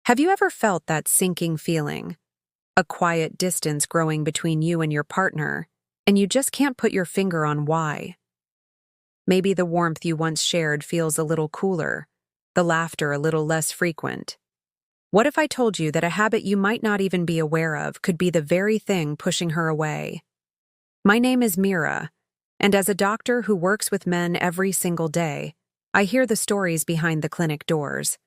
Have you ever felt that sinking feeling? A quiet distance growing between you and your partner, and you just can't put your finger on why. Maybe the warmth you once shared feels a little cooler, the laughter a little less frequent. What if I told you that a habit you might not even be aware of could be the very thing pushing her away? My name is Mira, and as a doctor who works with men every single day, I hear the stories behind the clinic doors.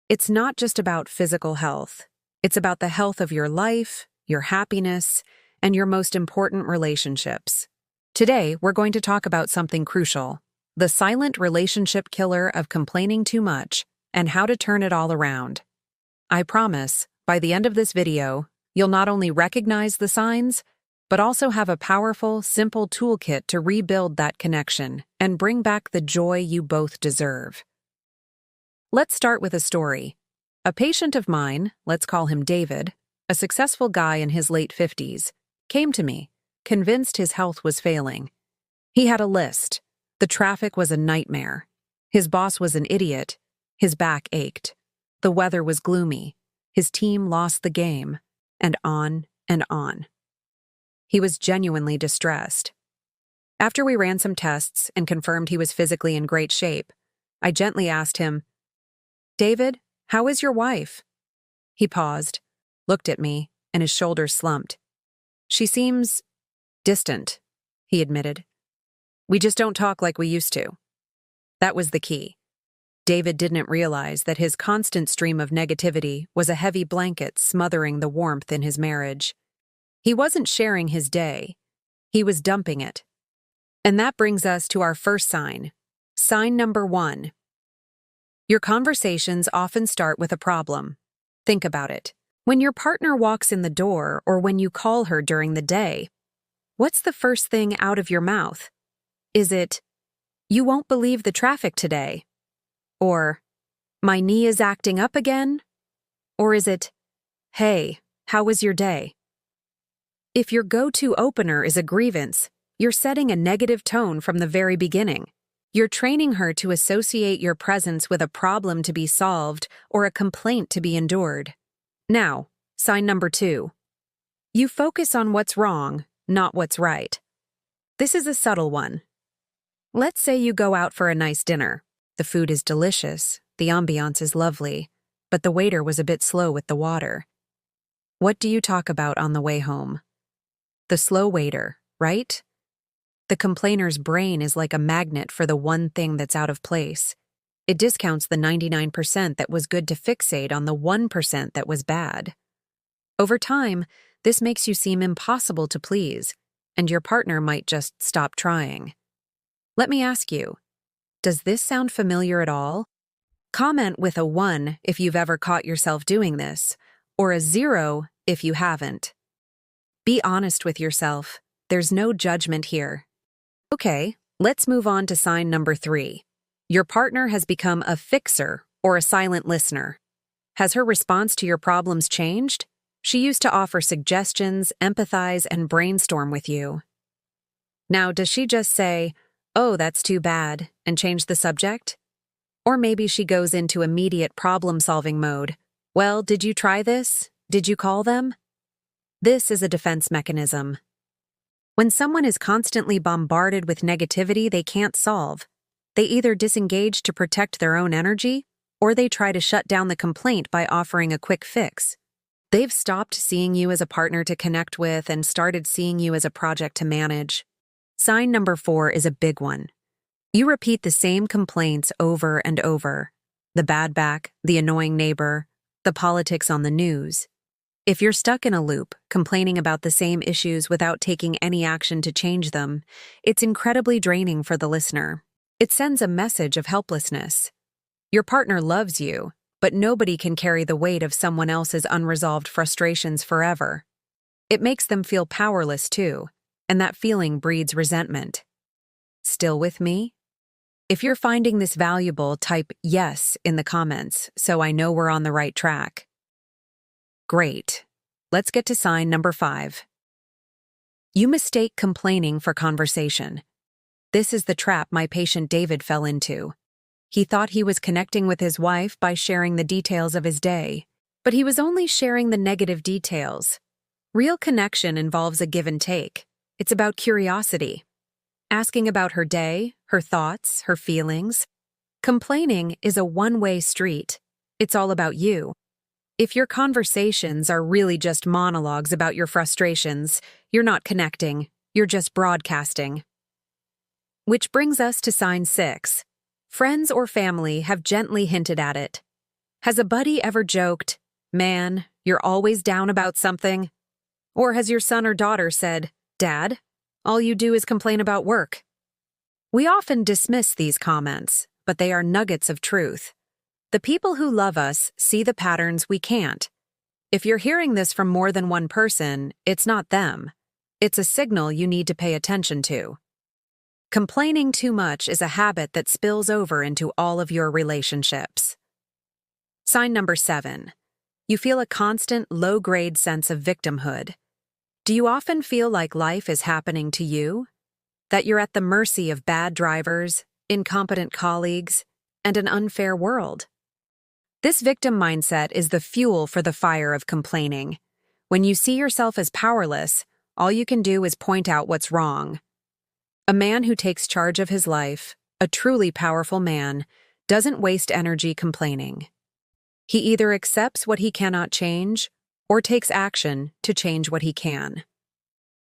It's not just about physical health. It's about the health of your life, your happiness, and your most important relationships. Today, we're going to talk about something crucial: the silent relationship killer of complaining too much and how to turn it all around. I promise, by the end of this video, you'll not only recognize the signs, but also have a powerful, simple toolkit to rebuild that connection and bring back the joy you both deserve. Let's start with a story. A patient of mine, let's call him David, a successful guy in his late 50s, came to me, convinced his health was failing. He had a list. The traffic was a nightmare. His boss was an idiot. His back ached. The weather was gloomy. His team lost the game. And on and on. He was genuinely distressed. After we ran some tests and confirmed he was physically in great shape, I gently asked him, "David, how is your wife?" He paused, looked at me, and his shoulders slumped. "She seems distant," he admitted. "We just don't talk like we used to." That was the key. David didn't realize that his constant stream of negativity was a heavy blanket smothering the warmth in his marriage. He wasn't sharing his day. He was dumping it. And that brings us to our first sign. Sign number 1. Your conversations often start with a problem. Think about it. When your partner walks in the door or when you call her during the day, what's the first thing out of your mouth? Is it, "You won't believe the traffic today"? Or, "My knee is acting up again"? Or is it, "Hey, how was your day"? If your go-to opener is a grievance, you're setting a negative tone from the very beginning. You're training her to associate your presence with a problem to be solved or a complaint to be endured. Now, sign number 2. You focus on what's wrong, not what's right. This is a subtle one. Let's say you go out for a nice dinner. The food is delicious, the ambiance is lovely, but the waiter was a bit slow with the water. What do you talk about on the way home? The slow waiter, right? The complainer's brain is like a magnet for the one thing that's out of place. It discounts the 99% that was good to fixate on the 1% that was bad. Over time, this makes you seem impossible to please, and your partner might just stop trying. Let me ask you, does this sound familiar at all? Comment with a 1 if you've ever caught yourself doing this, or a 0 if you haven't. Be honest with yourself. There's no judgment here. Okay, let's move on to sign number 3. Your partner has become a fixer or a silent listener. Has her response to your problems changed? She used to offer suggestions, empathize, and brainstorm with you. Now, does she just say, "Oh, that's too bad," and change the subject? Or maybe she goes into immediate problem-solving mode. "Well, did you try this? Did you call them?" This is a defense mechanism. When someone is constantly bombarded with negativity they can't solve, they either disengage to protect their own energy, or they try to shut down the complaint by offering a quick fix. They've stopped seeing you as a partner to connect with and started seeing you as a project to manage. Sign number 4 is a big one. You repeat the same complaints over and over. The bad back, the annoying neighbor, the politics on the news. If you're stuck in a loop, complaining about the same issues without taking any action to change them, it's incredibly draining for the listener. It sends a message of helplessness. Your partner loves you, but nobody can carry the weight of someone else's unresolved frustrations forever. It makes them feel powerless too, and that feeling breeds resentment. Still with me? If you're finding this valuable, type "yes" in the comments so I know we're on the right track. Great. Let's get to sign number 5. You mistake complaining for conversation. This is the trap my patient David fell into. He thought he was connecting with his wife by sharing the details of his day. but he was only sharing the negative details. Real connection involves a give and take. It's about curiosity. Asking about her day, her thoughts, her feelings. Complaining is a one-way street. It's all about you. If your conversations are really just monologues about your frustrations, you're not connecting, you're just broadcasting. Which brings us to sign 6. Friends or family have gently hinted at it. Has a buddy ever joked, "Man, you're always down about something"? Or has your son or daughter said, "Dad, all you do is complain about work"? We often dismiss these comments, but they are nuggets of truth. The people who love us see the patterns we can't. If you're hearing this from more than one person, it's not them. It's a signal you need to pay attention to. Complaining too much is a habit that spills over into all of your relationships. Sign number 7. You feel a constant, low-grade sense of victimhood. Do you often feel like life is happening to you? That you're at the mercy of bad drivers, incompetent colleagues, and an unfair world? This victim mindset is the fuel for the fire of complaining. When you see yourself as powerless, all you can do is point out what's wrong. A man who takes charge of his life, a truly powerful man, doesn't waste energy complaining. He either accepts what he cannot change or takes action to change what he can.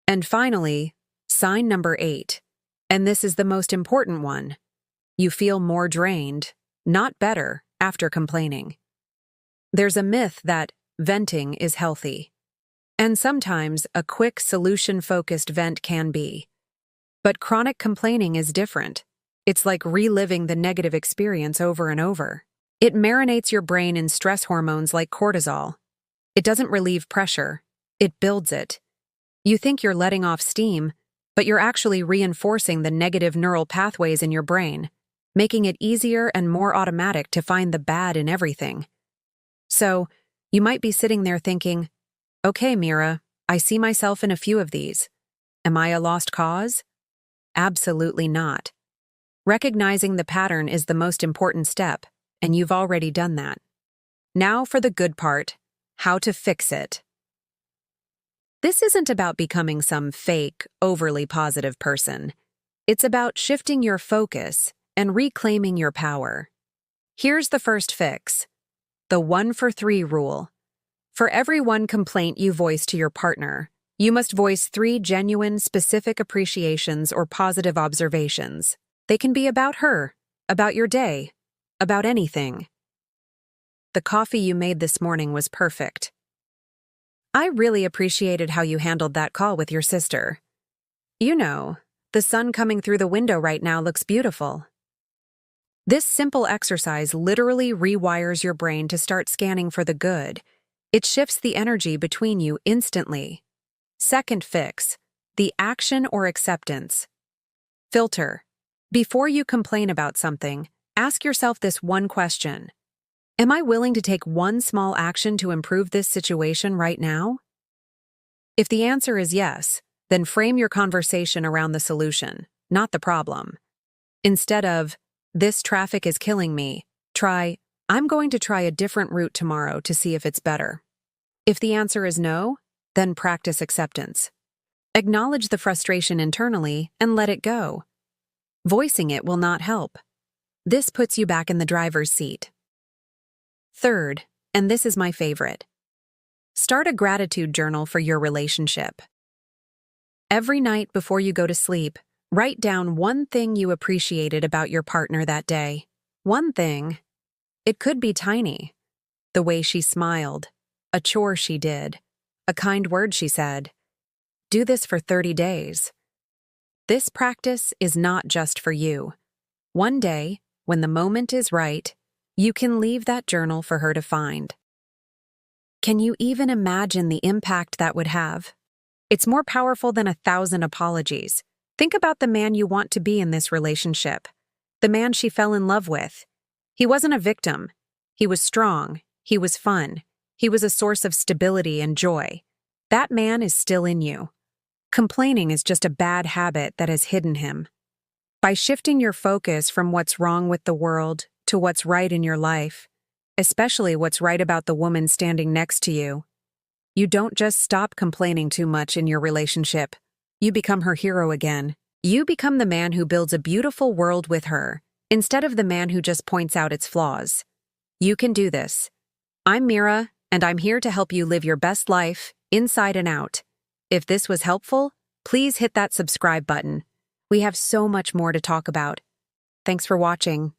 And finally, sign number 8, and this is the most important one. You feel more drained, not better, after complaining. There's a myth that venting is healthy. And sometimes a quick, solution-focused vent can be. But chronic complaining is different. It's like reliving the negative experience over and over. It marinates your brain in stress hormones like cortisol. It doesn't relieve pressure, it builds it. You think you're letting off steam, but you're actually reinforcing the negative neural pathways in your brain, making it easier and more automatic to find the bad in everything. So, you might be sitting there thinking, "Okay, Mira, I see myself in a few of these. Am I a lost cause?" Absolutely not. Recognizing the pattern is the most important step, and you've already done that. Now for the good part, how to fix it. This isn't about becoming some fake, overly positive person. It's about shifting your focus and reclaiming your power. Here's the first fix. The 1-for-3 rule. For every one complaint you voice to your partner, you must voice 3 genuine, specific appreciations or positive observations. They can be about her, about your day, about anything. The coffee you made this morning was perfect. I really appreciated how you handled that call with your sister. You know, the sun coming through the window right now looks beautiful. This simple exercise literally rewires your brain to start scanning for the good. It shifts the energy between you instantly. Second fix, the action or acceptance. Filter. Before you complain about something, ask yourself this one question. Am I willing to take one small action to improve this situation right now? If the answer is yes, then frame your conversation around the solution, not the problem. Instead of, "This traffic is killing me," try, "I'm going to try a different route tomorrow to see if it's better." If the answer is no, then practice acceptance. Acknowledge the frustration internally and let it go. Voicing it will not help. This puts you back in the driver's seat. Third, and this is my favorite, start a gratitude journal for your relationship. Every night before you go to sleep, write down one thing you appreciated about your partner that day. One thing. It could be tiny. The way she smiled, a chore she did, a kind word she said. Do this for 30 days. This practice is not just for you. One day, when the moment is right, you can leave that journal for her to find. Can you even imagine the impact that would have? It's more powerful than 1,000 apologies. Think about the man you want to be in this relationship. The man she fell in love with. He wasn't a victim. He was strong. He was fun. He was a source of stability and joy. That man is still in you. Complaining is just a bad habit that has hidden him. By shifting your focus from what's wrong with the world to what's right in your life, especially what's right about the woman standing next to you. You don't just stop complaining too much in your relationship. You become her hero again. You become the man who builds a beautiful world with her, instead of the man who just points out its flaws. You can do this. I'm Mira, and I'm here to help you live your best life, inside and out. If this was helpful, please hit that subscribe button. We have so much more to talk about. Thanks for watching.